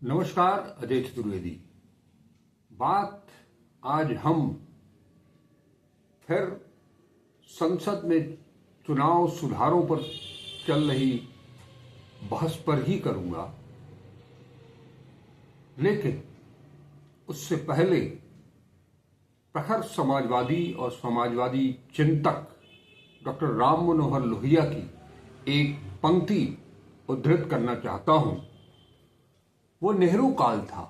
नमस्कार। अजय चतुर्वेदी। बात आज हम फिर संसद में चुनाव सुधारों पर चल रही बहस पर ही करूंगा, लेकिन उससे पहले प्रखर समाजवादी और समाजवादी चिंतक डॉक्टर राम मनोहर लोहिया की एक पंक्ति उद्धृत करना चाहता हूं। वो नेहरू काल था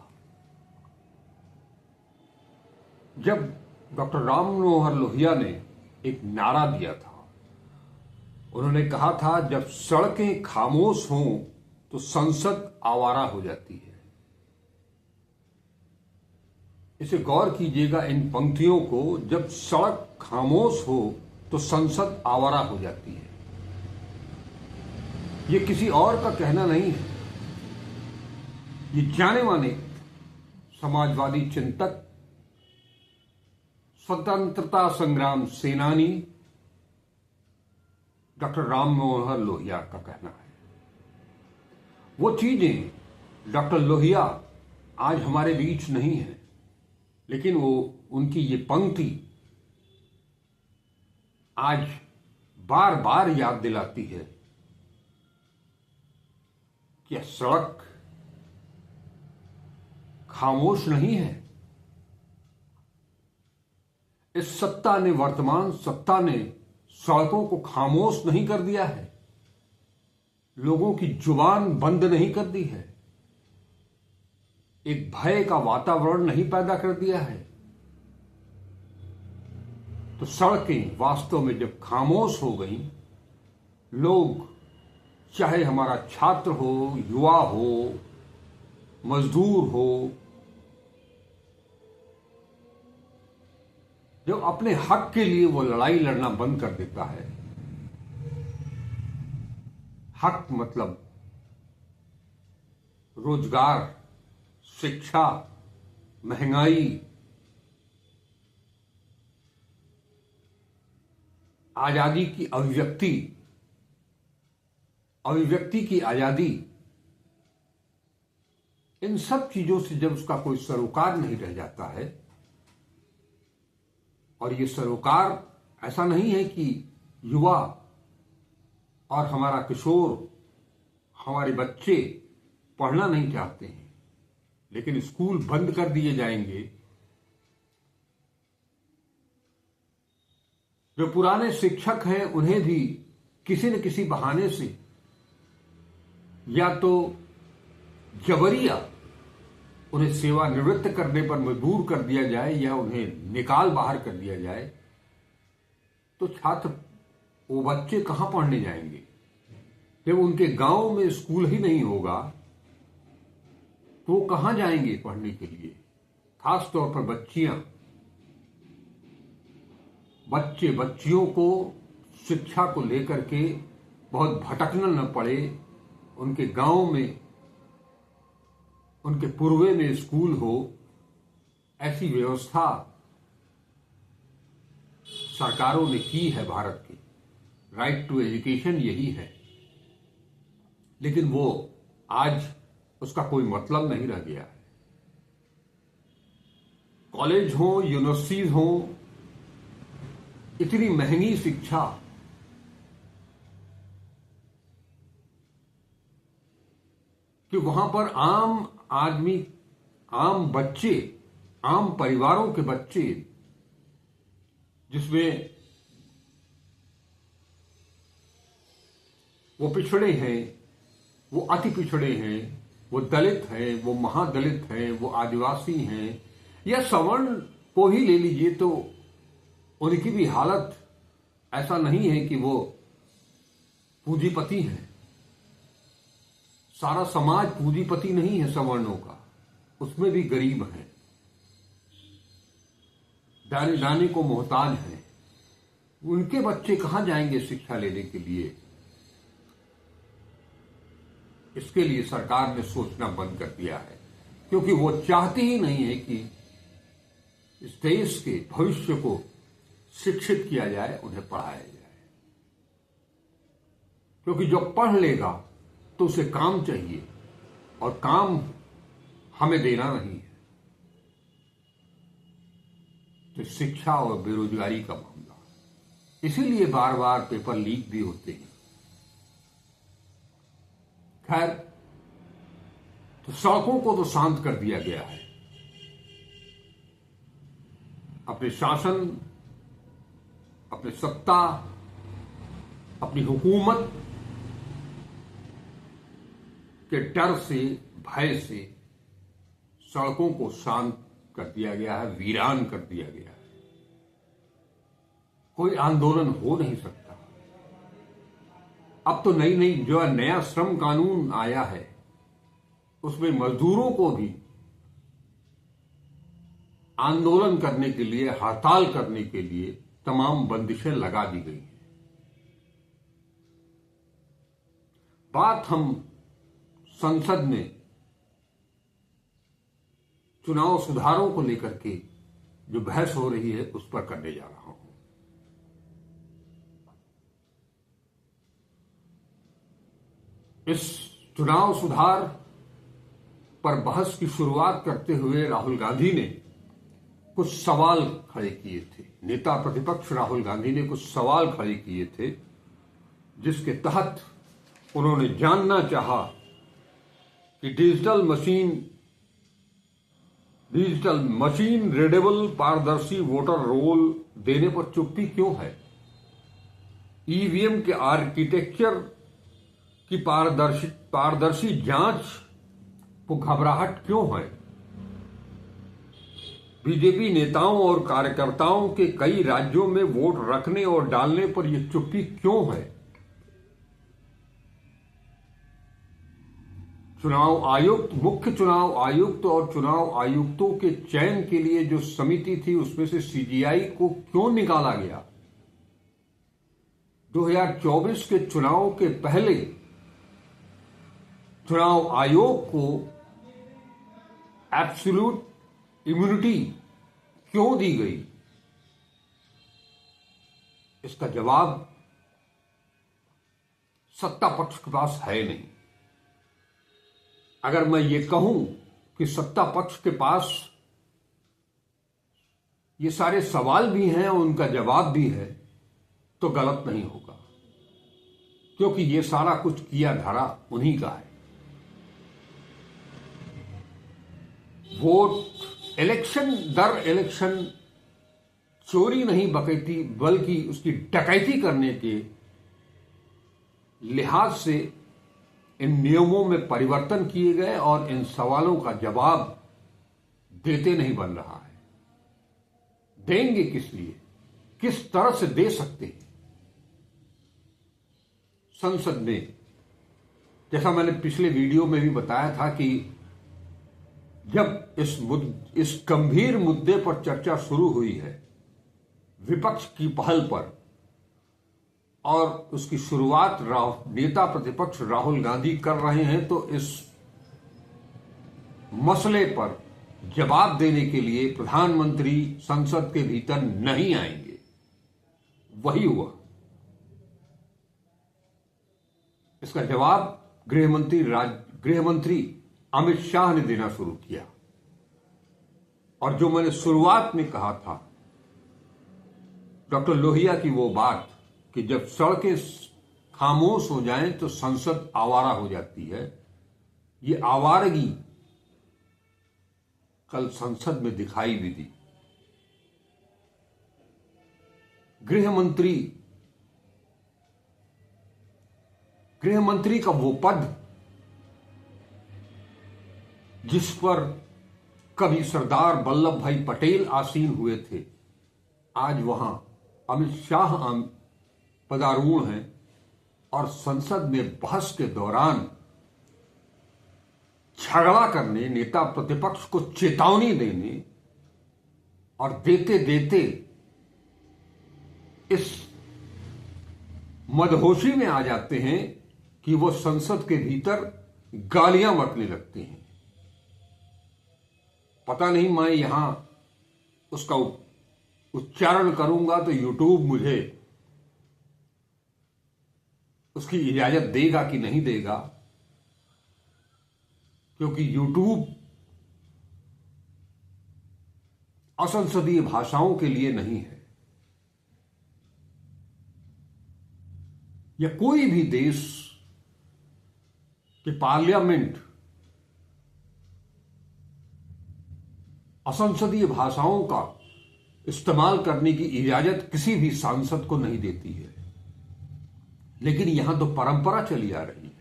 जब डॉक्टर राम मनोहर लोहिया ने एक नारा दिया था। उन्होंने कहा था, जब सड़कें खामोश हों तो संसद आवारा हो जाती है। इसे गौर कीजिएगा इन पंक्तियों को। जब सड़क खामोश हो तो संसद आवारा हो जाती है। ये किसी और का कहना नहीं है। ये जाने माने समाजवादी चिंतक, स्वतंत्रता संग्राम सेनानी डॉक्टर राम मनोहर लोहिया का कहना है। वो चीजें डॉक्टर लोहिया आज हमारे बीच नहीं है, लेकिन वो उनकी ये पंक्ति आज बार बार याद दिलाती है कि सड़क खामोश नहीं है। इस सत्ता ने, वर्तमान सत्ता ने सड़कों को खामोश नहीं कर दिया है, लोगों की जुबान बंद नहीं कर दी है, एक भय का वातावरण नहीं पैदा कर दिया है। तो सड़कें वास्तव में जब खामोश हो गई, लोग चाहे हमारा छात्र हो, युवा हो, मजदूर हो, जब अपने हक के लिए वो लड़ाई लड़ना बंद कर देता है, हक मतलब रोजगार, शिक्षा, महंगाई, आजादी की अभिव्यक्ति, अभिव्यक्ति की आजादी, इन सब चीजों से जब उसका कोई सरोकार नहीं रह जाता है, और ये सरोकार ऐसा नहीं है कि युवा और हमारा किशोर, हमारे बच्चे पढ़ना नहीं चाहते हैं, लेकिन स्कूल बंद कर दिए जाएंगे। जो पुराने शिक्षक हैं उन्हें भी किसी न किसी बहाने से या तो जबरिया उन्हें सेवानिवृत्त करने पर मजबूर कर दिया जाए या उन्हें निकाल बाहर कर दिया जाए, तो छात्र, वो बच्चे कहां पढ़ने जाएंगे? जब उनके गांव में स्कूल ही नहीं होगा तो वो कहां जाएंगे पढ़ने के लिए? खास तौर पर बच्चियां, बच्चे बच्चियों को शिक्षा को लेकर के बहुत भटकना न पड़े। उनके गांव में, उनके पूर्वे में स्कूल हो, ऐसी व्यवस्था सरकारों ने की है। भारत की राइट टू एजुकेशन यही है, लेकिन वो आज उसका कोई मतलब नहीं रह गया है। कॉलेज हो, यूनिवर्सिटीज हो, इतनी महंगी शिक्षा, कि वहां पर आम आदमी, आम बच्चे, आम परिवारों के बच्चे, जिसमें वो पिछड़े हैं, वो अति पिछड़े हैं, वो दलित हैं, वो महादलित हैं, वो आदिवासी हैं, या सवर्ण को ही ले लीजिए, तो उनकी भी हालत ऐसा नहीं है कि वो पूंजीपति हैं। सारा समाज पूंजीपति नहीं है सवर्णों का, उसमें भी गरीब हैं, दाने दाने को मोहताज हैं। उनके बच्चे कहां जाएंगे शिक्षा लेने के लिए? इसके लिए सरकार ने सोचना बंद कर दिया है, क्योंकि वो चाहती ही नहीं है कि इस देश के भविष्य को शिक्षित किया जाए, उन्हें पढ़ाया जाए। क्योंकि जो पढ़ लेगा तो उसे काम चाहिए, और काम हमें देना नहीं है। तो शिक्षा और बेरोजगारी का मामला, इसीलिए बार बार पेपर लीक भी होते हैं। खैर, तो सड़कों को तो शांत कर दिया गया है। अपने शासन, अपने सत्ता, अपनी हुकूमत के डर से, भय से सड़कों को शांत कर दिया गया है, वीरान कर दिया गया है। कोई आंदोलन हो नहीं सकता। अब तो नई जो नया श्रम कानून आया है, उसमें मजदूरों को भी आंदोलन करने के लिए, हड़ताल करने के लिए तमाम बंदिशें लगा दी गई हैं। बात हम संसद में चुनाव सुधारों को लेकर के जो बहस हो रही है उस पर करने जा रहा हूं। इस चुनाव सुधार पर बहस की शुरुआत करते हुए राहुल गांधी ने कुछ सवाल खड़े किए थे। नेता प्रतिपक्ष राहुल गांधी ने कुछ सवाल खड़े किए थे, जिसके तहत उन्होंने जानना चाहा कि डिजिटल मशीन रीडेबल पारदर्शी वोटर रोल देने पर चुप्पी क्यों है? ईवीएम के आर्किटेक्चर की पारदर्शी जांच को घबराहट क्यों है? बीजेपी नेताओं और कार्यकर्ताओं के कई राज्यों में वोट रखने और डालने पर यह चुप्पी क्यों है? चुनाव आयुक्त, मुख्य चुनाव आयुक्त और चुनाव आयुक्तों के चयन के लिए जो समिति थी, उसमें से सीजीआई को क्यों निकाला गया? 2024 के चुनाव के पहले चुनाव आयोग को एब्सोल्यूट इम्यूनिटी क्यों दी गई? इसका जवाब सत्ता पक्ष के पास है नहीं। अगर मैं ये कहूं कि सत्ता पक्ष के पास ये सारे सवाल भी हैं और उनका जवाब भी है, तो गलत नहीं होगा, क्योंकि ये सारा कुछ किया धरा उन्हीं का है। वोट इलेक्शन दर इलेक्शन चोरी नहीं बकैती, बल्कि उसकी डकैती करने के लिहाज से इन नियमों में परिवर्तन किए गए और इन सवालों का जवाब देते नहीं बन रहा है। देंगे किस लिए, किस तरह से दे सकते हैं? संसद में, जैसा मैंने पिछले वीडियो में भी बताया था कि जब इस गंभीर मुद्दे पर चर्चा शुरू हुई है विपक्ष की पहल पर, और उसकी शुरुआत नेता प्रतिपक्ष राहुल गांधी कर रहे हैं, तो इस मसले पर जवाब देने के लिए प्रधानमंत्री संसद के भीतर नहीं आएंगे। वही हुआ। इसका जवाब गृहमंत्री अमित शाह ने देना शुरू किया। और जो मैंने शुरुआत में कहा था, डॉक्टर लोहिया की वो बात कि जब सड़कें खामोश हो जाएं तो संसद आवारा हो जाती है, ये आवारगी कल संसद में दिखाई भी दी। गृहमंत्री का वो पद जिस पर कभी सरदार वल्लभ भाई पटेल आसीन हुए थे, आज वहां अमित शाह पदारूढ़ हैं और संसद में बहस के दौरान झगड़ा करने, नेता प्रतिपक्ष को चेतावनी देने और देते देते इस मदहोशी में आ जाते हैं कि वो संसद के भीतर गालियां बकने लगते हैं। पता नहीं मैं यहां उसका उच्चारण करूंगा तो यूट्यूब मुझे उसकी इजाजत देगा कि नहीं देगा, क्योंकि यूट्यूब असंसदीय भाषाओं के लिए नहीं है। या कोई भी देश के पार्लियामेंट असंसदीय भाषाओं का इस्तेमाल करने की इजाजत किसी भी सांसद को नहीं देती है। लेकिन यहां तो परंपरा चली आ रही है।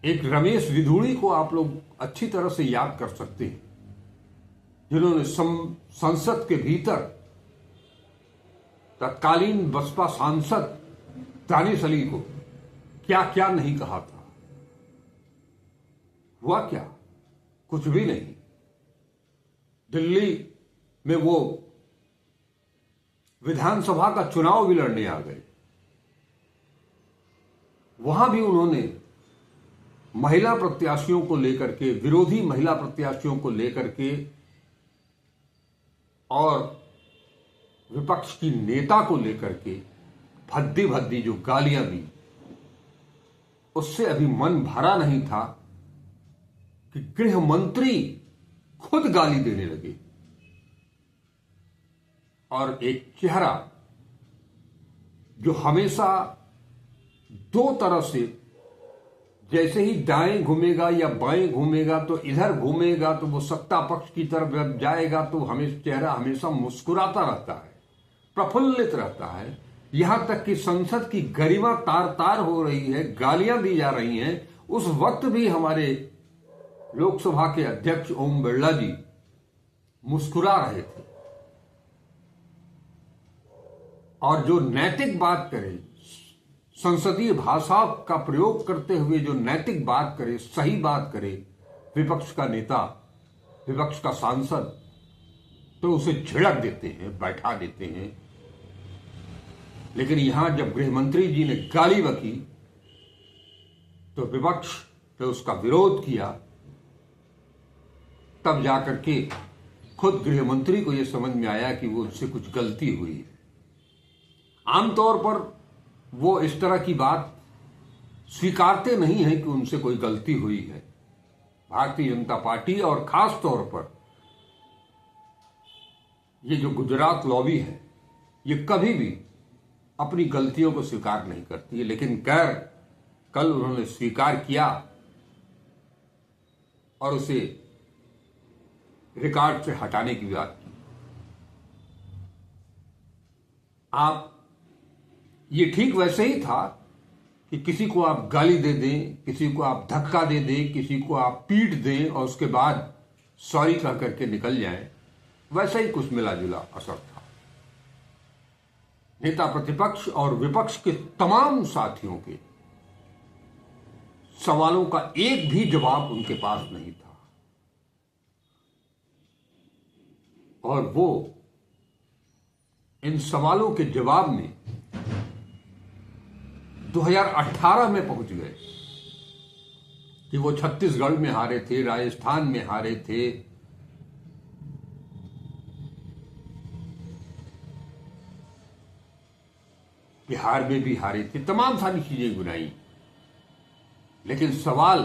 एक रमेश विधूड़ी को आप लोग अच्छी तरह से याद कर सकते हैं, जिन्होंने संसद के भीतर तत्कालीन बसपा सांसद दानिश अली को क्या क्या नहीं कहा था। हुआ क्या? कुछ भी नहीं। दिल्ली में वो विधानसभा का चुनाव भी लड़ने आ गए। वहां भी उन्होंने महिला प्रत्याशियों को लेकर के, विरोधी महिला प्रत्याशियों को लेकर के और विपक्ष की नेता को लेकर के भद्दी भद्दी जो गालियां दी, उससे अभी मन भरा नहीं था कि गृह मंत्री खुद गाली देने लगे। और एक चेहरा जो हमेशा दो तरह से, जैसे ही दाएं घूमेगा या बाएं घूमेगा तो इधर घूमेगा तो वो सत्ता पक्ष की तरफ जाएगा, तो हमें चेहरा हमेशा मुस्कुराता रहता है, प्रफुल्लित रहता है। यहां तक कि संसद की गरिमा तार तार हो रही है, गालियां दी जा रही हैं, उस वक्त भी हमारे लोकसभा के अध्यक्ष ओम बिरला जी मुस्कुरा रहे थे। और जो नैतिक बात करे, संसदीय भाषा का प्रयोग करते हुए जो नैतिक बात करे, सही बात करे विपक्ष का नेता, विपक्ष का सांसद, तो उसे झिड़क देते हैं, बैठा देते हैं। लेकिन यहां जब गृह मंत्री जी ने गाली बकी तो विपक्ष ने उसका विरोध किया। तब जाकर के खुद गृह मंत्री को यह समझ में आया कि वो उससे कुछ गलती हुई है। आमतौर पर वो इस तरह की बात स्वीकारते नहीं है कि उनसे कोई गलती हुई है। भारतीय जनता पार्टी और खास तौर पर ये जो गुजरात लॉबी है, ये कभी भी अपनी गलतियों को स्वीकार नहीं करती है। लेकिन कल उन्होंने स्वीकार किया और उसे रिकॉर्ड से हटाने की बात की। आप ये ठीक वैसे ही था कि किसी को आप गाली दे दें, किसी को आप धक्का दे दें, किसी को आप पीट दें और उसके बाद सॉरी कह करके निकल जाएं। वैसा ही कुछ मिला जुला असर था। नेता प्रतिपक्ष और विपक्ष के तमाम साथियों के सवालों का एक भी जवाब उनके पास नहीं था। और वो इन सवालों के जवाब में 2018 में पहुंच गए कि वो छत्तीसगढ़ में हारे थे, राजस्थान में हारे थे, बिहार में भी हारे थे, तमाम सारी चीजें गुनाई। लेकिन सवाल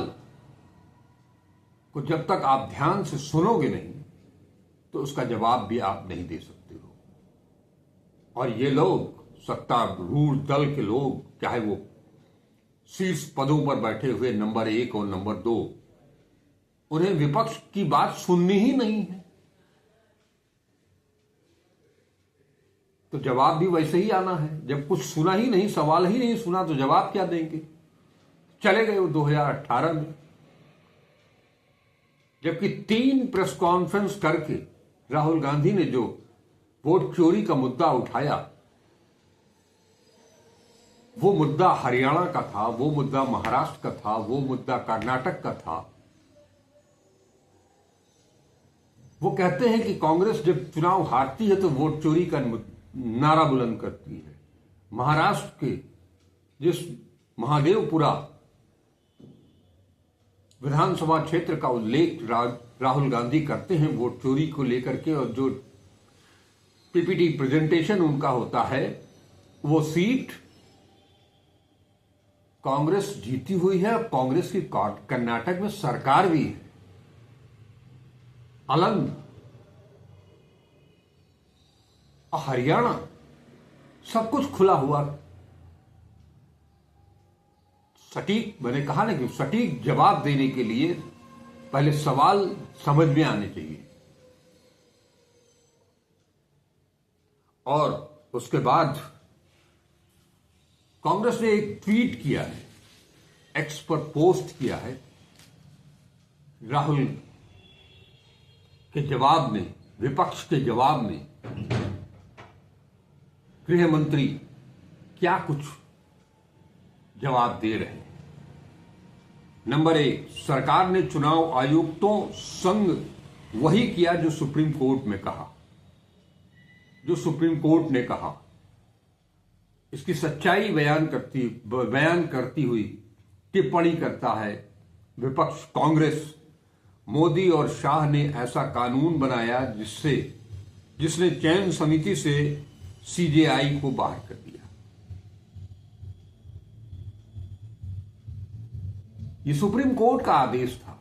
को जब तक आप ध्यान से सुनोगे नहीं तो उसका जवाब भी आप नहीं दे सकते हो। और ये लोग, सत्तारूढ़ दल के लोग, चाहे वो शीर्ष पदों पर बैठे हुए नंबर 1 और नंबर 2, उन्हें विपक्ष की बात सुननी ही नहीं है। तो जवाब भी वैसे ही आना है। जब कुछ सुना ही नहीं, सवाल ही नहीं सुना, तो जवाब क्या देंगे? चले गए वो 2018 में, जबकि 3 प्रेस कॉन्फ्रेंस करके राहुल गांधी ने जो वोट चोरी का मुद्दा उठाया, वो मुद्दा हरियाणा का था, वो मुद्दा महाराष्ट्र का था, वो मुद्दा कर्नाटक का था। वो कहते हैं कि कांग्रेस जब चुनाव हारती है तो वोट चोरी का नारा बुलंद करती है। महाराष्ट्र के जिस महादेवपुरा विधानसभा क्षेत्र का उल्लेख राहुल गांधी करते हैं वोट चोरी को लेकर के, और जो पीपीटी प्रेजेंटेशन उनका होता है, वो सीट कांग्रेस जीती हुई है। कांग्रेस की कर्नाटक में सरकार भी है। अलंग और हरियाणा, सब कुछ खुला हुआ। सटीक, मैंने कहा ना कि सटीक जवाब देने के लिए पहले सवाल समझ में आने चाहिए और उसके बाद कांग्रेस ने एक ट्वीट किया है, एक्स पर पोस्ट किया है राहुल के जवाब में, विपक्ष के जवाब में गृह मंत्री क्या कुछ जवाब दे रहे हैं। नंबर 1, सरकार ने चुनाव आयुक्तों संग वही किया जो सुप्रीम कोर्ट में कहा, जो सुप्रीम कोर्ट ने कहा। इसकी सच्चाई बयान करती हुई टिप्पणी करता है विपक्ष कांग्रेस, मोदी और शाह ने ऐसा कानून बनाया जिसने चयन समिति से सीजेआई को बाहर कर दिया। ये सुप्रीम कोर्ट का आदेश था।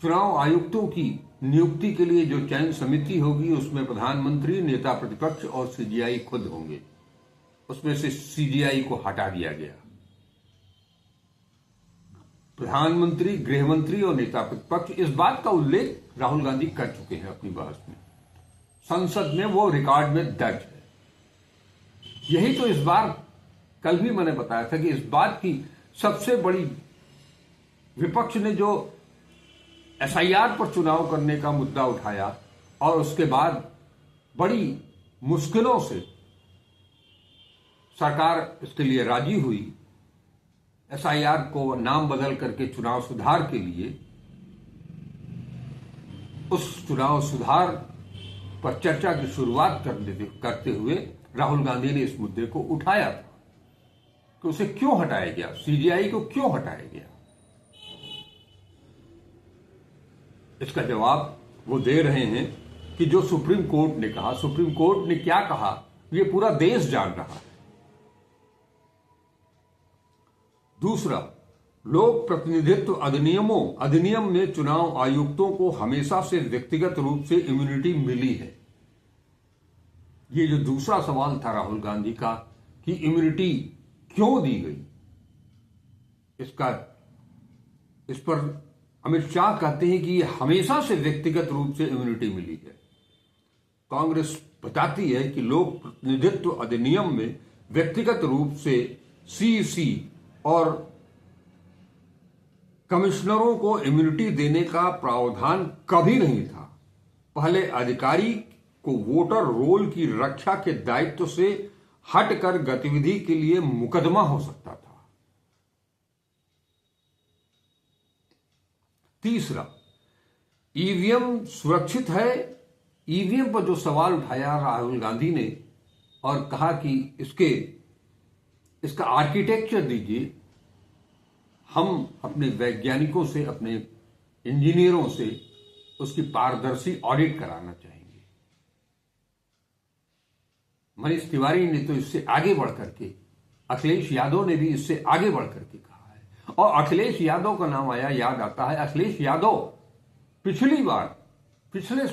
चुनाव आयुक्तों की नियुक्ति के लिए जो चयन समिति होगी उसमें प्रधानमंत्री, नेता प्रतिपक्ष और सीजेआई खुद होंगे। उसमें से सीजेआई को हटा दिया गया। प्रधानमंत्री, गृह मंत्री और नेता प्रतिपक्ष, इस बात का उल्लेख राहुल गांधी कर चुके हैं अपनी बहस में, संसद में वो रिकॉर्ड में दर्ज है। यही तो इस बार, कल भी मैंने बताया था कि इस बात की सबसे बड़ी, विपक्ष ने जो एसआईआर पर चुनाव करने का मुद्दा उठाया और उसके बाद बड़ी मुश्किलों से सरकार इसके लिए राजी हुई, एसआईआर को नाम बदल करके चुनाव सुधार के लिए, उस चुनाव सुधार पर चर्चा की शुरुआत करते हुए राहुल गांधी ने इस मुद्दे को उठाया था कि उसे क्यों हटाया गया, सीजेआई को क्यों हटाया गया। इसका जवाब वो दे रहे हैं कि जो सुप्रीम कोर्ट ने कहा, सुप्रीम कोर्ट ने क्या कहा ये पूरा देश जान रहा है। दूसरा, लोक प्रतिनिधित्व अधिनियम में चुनाव आयुक्तों को हमेशा से व्यक्तिगत रूप से इम्यूनिटी मिली है। ये जो दूसरा सवाल था राहुल गांधी का कि इम्यूनिटी क्यों दी गई, इस पर अमित शाह कहते हैं कि ये हमेशा से व्यक्तिगत रूप से इम्यूनिटी मिली है। कांग्रेस बताती है कि लोक प्रतिनिधित्व अधिनियम में व्यक्तिगत रूप से सीईसी और कमिश्नरों को इम्यूनिटी देने का प्रावधान कभी नहीं था। पहले अधिकारी को वोटर रोल की रक्षा के दायित्व से हटकर गतिविधि के लिए मुकदमा हो सकता था। तीसरा, ईवीएम सुरक्षित है। ईवीएम पर जो सवाल उठाया राहुल गांधी ने और कहा कि इसका आर्किटेक्चर दीजिए, हम अपने वैज्ञानिकों से, अपने इंजीनियरों से उसकी पारदर्शी ऑडिट कराना चाहेंगे। मनीष तिवारी ने तो इससे आगे बढ़कर के, अखिलेश यादव ने भी इससे आगे बढ़कर के कहा है। और अखिलेश यादव का नाम आया, याद आता है अखिलेश यादव पिछले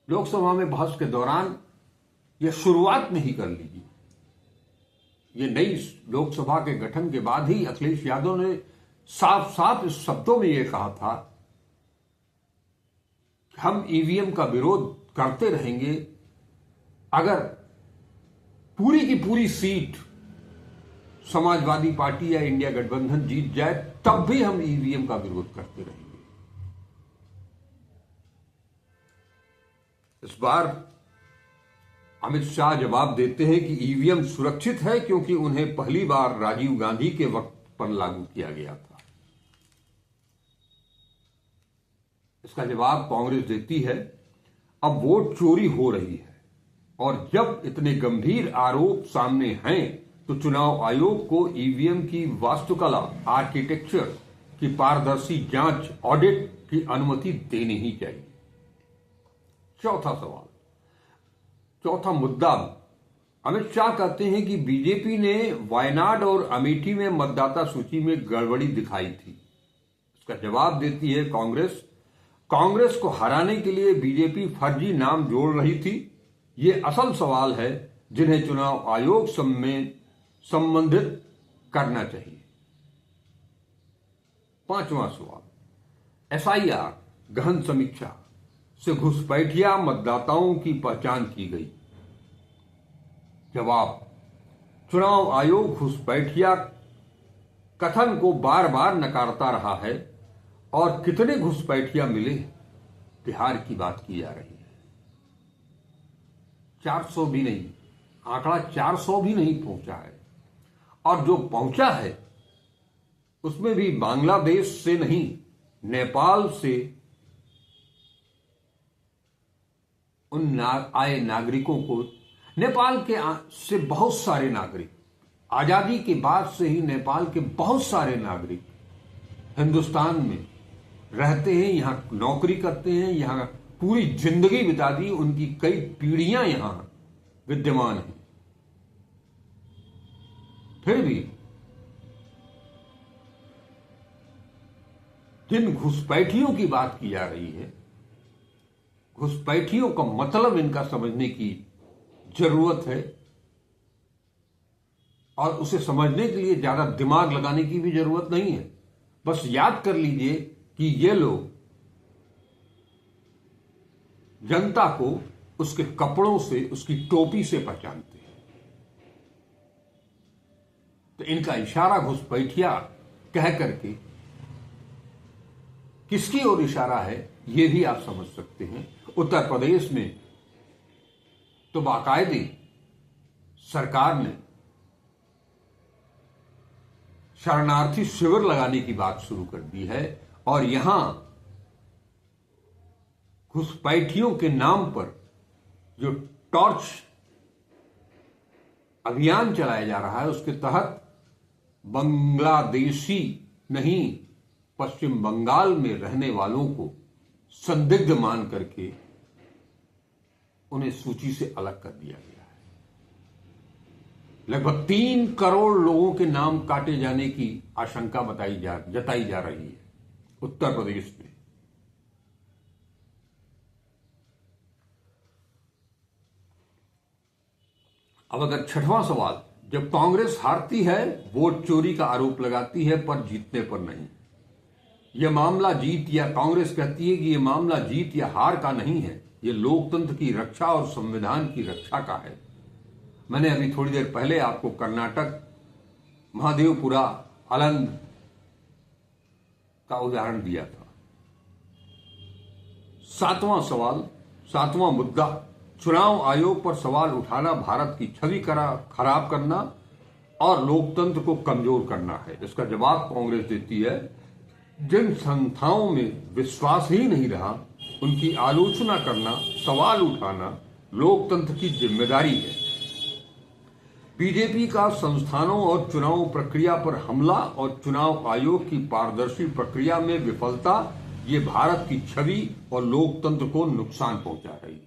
लोकसभा में बहस के दौरान यह शुरुआत नहीं कर लीजिए। ये नई लोकसभा के गठन के बाद ही अखिलेश यादव ने साफ साफ इस शब्दों में यह कहा था कि हम ईवीएम का विरोध करते रहेंगे, अगर पूरी की पूरी सीट समाजवादी पार्टी या इंडिया गठबंधन जीत जाए तब भी हम ईवीएम का विरोध करते रहेंगे। इस बार अमित शाह जवाब देते हैं कि ईवीएम सुरक्षित है क्योंकि उन्हें पहली बार राजीव गांधी के वक्त पर लागू किया गया था। इसका जवाब कांग्रेस देती है, अब वोट चोरी हो रही है और जब इतने गंभीर आरोप सामने हैं तो चुनाव आयोग को ईवीएम की वास्तुकला, आर्किटेक्चर की पारदर्शी जांच, ऑडिट की अनुमति देनी ही चाहिए। चौथा मुद्दा, अमित शाह कहते हैं कि बीजेपी ने वायनाड और अमेठी में मतदाता सूची में गड़बड़ी दिखाई थी। इसका जवाब देती है कांग्रेस, कांग्रेस को हराने के लिए बीजेपी फर्जी नाम जोड़ रही थी? ये असल सवाल है जिन्हें चुनाव आयोग में संबंधित करना चाहिए। 5वां सवाल, एसआईआर गहन समीक्षा से घुसपैठिया मतदाताओं की पहचान की गई। जवाब, चुनाव आयोग घुसपैठिया कथन को बार बार नकारता रहा है और कितने घुसपैठिया मिले, बिहार की बात की जा रही है। 400 भी नहीं, आंकड़ा 400 भी नहीं पहुंचा है, और जो पहुंचा है उसमें भी बांग्लादेश से नहीं, नेपाल से आए नागरिकों को, नेपाल के से बहुत सारे नागरिक, आजादी के बाद से ही नेपाल के बहुत सारे नागरिक हिंदुस्तान में रहते हैं, यहां नौकरी करते हैं, यहां पूरी जिंदगी बिता दी, उनकी कई पीढ़ियां यहां विद्यमान हैं। फिर भी जिन घुसपैठियों की बात की जा रही है, घुसपैठियों का मतलब इनका समझने की जरूरत है, और उसे समझने के लिए ज्यादा दिमाग लगाने की भी जरूरत नहीं है। बस याद कर लीजिए कि ये लोग जनता को उसके कपड़ों से, उसकी टोपी से पहचानते हैं। तो इनका इशारा घुसपैठिया कह करके किसकी ओर इशारा है, यह भी आप समझ सकते हैं। उत्तर प्रदेश में तो बाकायदे सरकार ने शरणार्थी शिविर लगाने की बात शुरू कर दी है, और यहां घुसपैठियों के नाम पर जो टॉर्च अभियान चलाया जा रहा है, उसके तहत बांग्लादेशी नहीं, पश्चिम बंगाल में रहने वालों को संदिग्ध मान करके उन्हें सूची से अलग कर दिया गया है। लगभग 3 करोड़ लोगों के नाम काटे जाने की आशंका जताई जा रही है उत्तर प्रदेश में। अब अगर 6वां सवाल, जब कांग्रेस हारती है वोट चोरी का आरोप लगाती है पर जीतने पर नहीं। यह मामला जीत या कांग्रेस कहती है कि यह मामला जीत या हार का नहीं है, यह लोकतंत्र की रक्षा और संविधान की रक्षा का है। मैंने अभी थोड़ी देर पहले आपको कर्नाटक महादेवपुरा अलंग का उदाहरण दिया था। 7वां सवाल, 7वां मुद्दा, चुनाव आयोग पर सवाल उठाना भारत की छवि खराब करना और लोकतंत्र को कमजोर करना है। इसका जवाब कांग्रेस देती है, जिन संस्थाओं में विश्वास ही नहीं रहा उनकी आलोचना करना, सवाल उठाना लोकतंत्र की जिम्मेदारी है। बीजेपी का संस्थानों और चुनाव प्रक्रिया पर हमला और चुनाव आयोग की पारदर्शी प्रक्रिया में विफलता, ये भारत की छवि और लोकतंत्र को नुकसान पहुंचा रही है।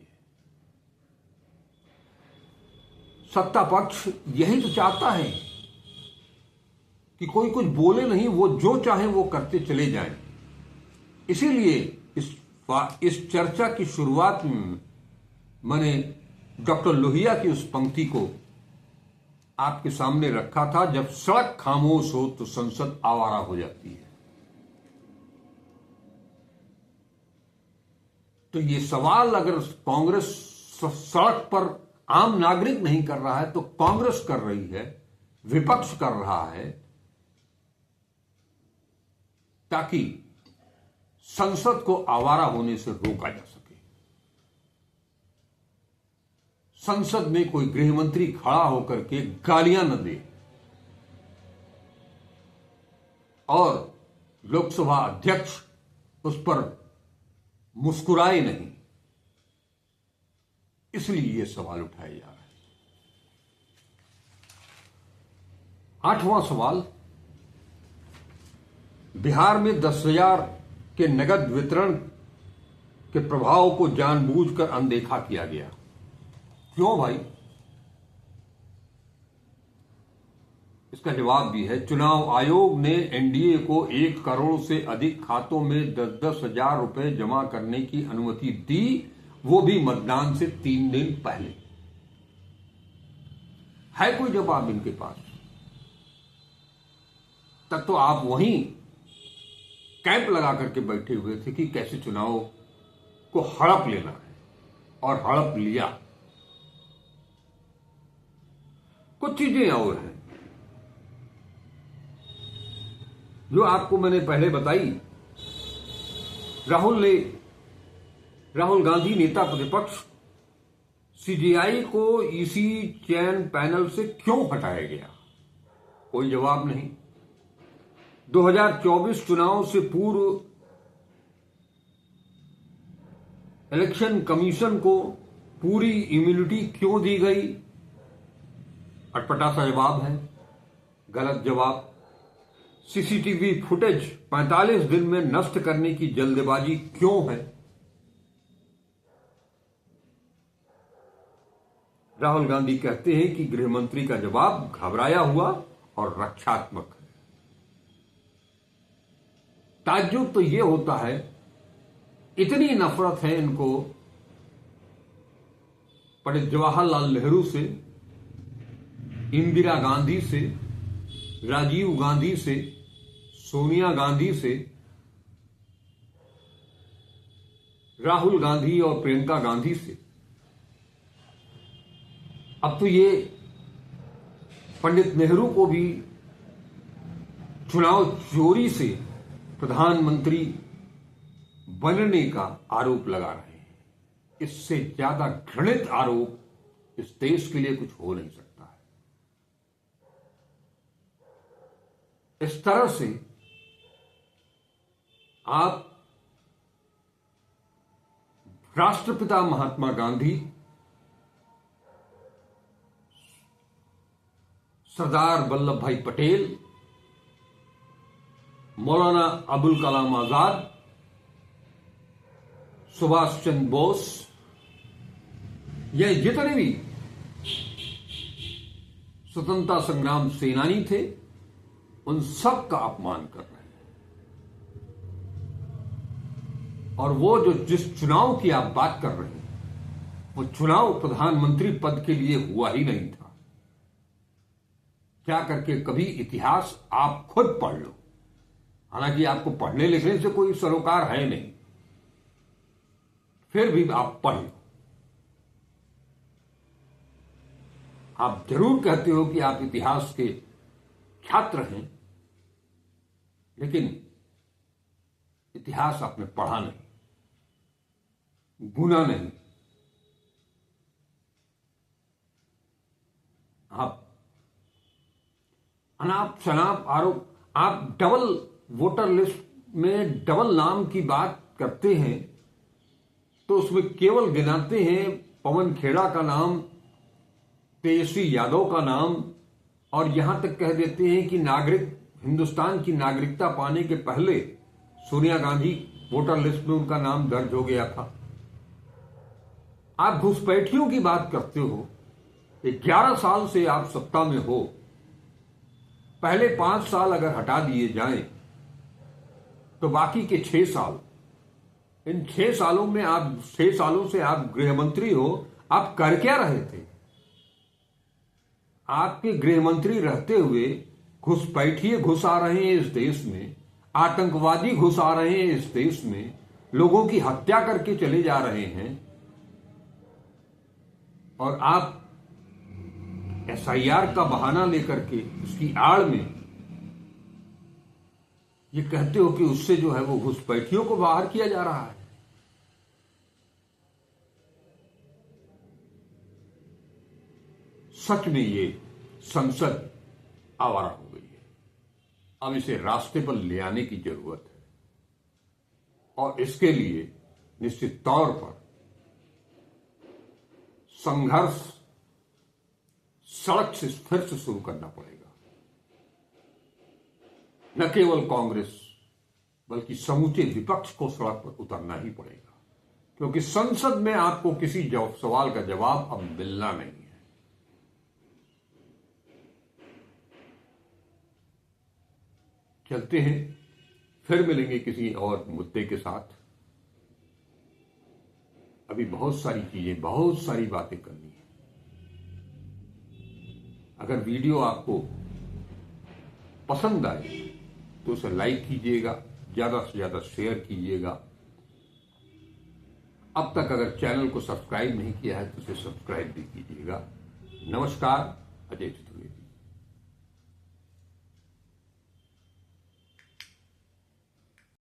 सत्ता पक्ष यही तो चाहता है कि कोई कुछ बोले नहीं, वो जो चाहे वो करते चले जाएं। इसीलिए इस चर्चा की शुरुआत में मैंने डॉक्टर लोहिया की उस पंक्ति को आपके सामने रखा था, जब सड़क खामोश हो तो संसद आवारा हो जाती है। तो ये सवाल अगर कांग्रेस सड़क पर आम नागरिक नहीं कर रहा है तो कांग्रेस कर रही है, विपक्ष कर रहा है, ताकि संसद को आवारा होने से रोका जा सके। संसद में कोई गृहमंत्री खड़ा होकर के गालियां न दे और लोकसभा अध्यक्ष उस पर मुस्कुराए नहीं, इसलिए यह सवाल उठाया जा रहा है। 8वां सवाल, बिहार में 10,000 के नगद वितरण के प्रभाव को जानबूझकर अनदेखा किया गया। क्यों भाई? उसका जवाब भी है। चुनाव आयोग ने एनडीए को 1 करोड़ से अधिक खातों में 10-10 हजार रुपए जमा करने की अनुमति दी, वो भी मतदान से 3 दिन पहले। है कोई जवाब इनके पास? तब तो आप वहीं कैंप लगा करके बैठे हुए थे कि कैसे चुनाव को हड़प लेना है, और हड़प लिया। कुछ चीजें और हैं जो आपको मैंने पहले बताई। राहुल गांधी नेता प्रतिपक्ष, सीजेआई को ईसी चयन पैनल से क्यों हटाया गया? कोई जवाब नहीं। 2024 चुनाव से पूर्व इलेक्शन कमीशन को पूरी इम्यूनिटी क्यों दी गई? अटपटा सा जवाब है, गलत जवाब। सीसीटीवी फुटेज 45 दिन में नष्ट करने की जल्दबाजी क्यों है? राहुल गांधी कहते हैं कि गृह मंत्री का जवाब घबराया हुआ और रक्षात्मक है। ताज्जुब तो यह होता है, इतनी नफरत है इनको पंडित जवाहरलाल नेहरू से, इंदिरा गांधी से, राजीव गांधी से, सोनिया गांधी से, राहुल गांधी और प्रियंका गांधी से। अब तो ये पंडित नेहरू को भी चुनाव चोरी से प्रधानमंत्री बनने का आरोप लगा रहे हैं। इससे ज्यादा घृणित आरोप इस देश के लिए कुछ हो नहीं सकता है। इस तरह से आप राष्ट्रपिता महात्मा गांधी, सरदार वल्लभ भाई पटेल, मौलाना अबुल कलाम आजाद, सुभाष चंद्र बोस, ये जितने भी स्वतंत्रता संग्राम सेनानी थे, उन सब का अपमान कर रहे हैं। और वो जो जिस चुनाव की आप बात कर रहे हैं, वो चुनाव प्रधानमंत्री पद के लिए हुआ ही नहीं था। क्या करके कभी इतिहास आप खुद पढ़ लो, हालांकि आपको पढ़ने लिखने से कोई सरोकार है नहीं, फिर भी आप पढ़ लो। आप जरूर कहते हो कि आप इतिहास के छात्र हैं, लेकिन इतिहास आपने पढ़ा नहीं, गुना नहीं। आप अनाप शनाप आरोप, आप डबल वोटर लिस्ट में डबल नाम की बात करते हैं, तो उसमें केवल गिनाते हैं पवन खेड़ा का नाम, तेजस्वी यादव का नाम, और यहां तक कह देते हैं कि हिंदुस्तान की नागरिकता पाने के पहले सोनिया गांधी वोटर लिस्ट में उनका नाम दर्ज हो गया था। आप घुसपैठियों की बात करते हो। 11 साल से आप सत्ता में हो, पहले 5 साल अगर हटा दिए जाएं तो बाकी के 6 साल, इन 6 सालों में आप 6 सालों से आप गृह मंत्री हो, आप कर क्या रहे थे? आपके गृह मंत्री रहते हुए घुसपैठिए घुस आ रहे हैं इस देश में, आतंकवादी घुस आ रहे हैं इस देश में, लोगों की हत्या करके चले जा रहे हैं, और आप एसआईआर का बहाना लेकर के उसकी आड़ में ये कहते हो कि उससे जो है वो घुसपैठियों को बाहर किया जा रहा है। सच में ये संसद आवारा हो गई है। अब इसे रास्ते पर ले आने की जरूरत है, और इसके लिए निश्चित तौर पर संघर्ष सड़क से फिर से शुरू करना पड़ेगा। न केवल कांग्रेस बल्कि समूचे विपक्ष को सड़क पर उतरना ही पड़ेगा, क्योंकि संसद में आपको किसी सवाल का जवाब अब मिलना नहीं है। चलते हैं, फिर मिलेंगे किसी और मुद्दे के साथ। अभी बहुत सारी चीजें, बहुत सारी बातें करनी है। अगर वीडियो आपको पसंद आए तो उसे लाइक कीजिएगा, ज्यादा से ज्यादा शेयर कीजिएगा। अब तक अगर चैनल को सब्सक्राइब नहीं किया है तो उसे सब्सक्राइब भी कीजिएगा। नमस्कार, अजय चतुर्वेदी।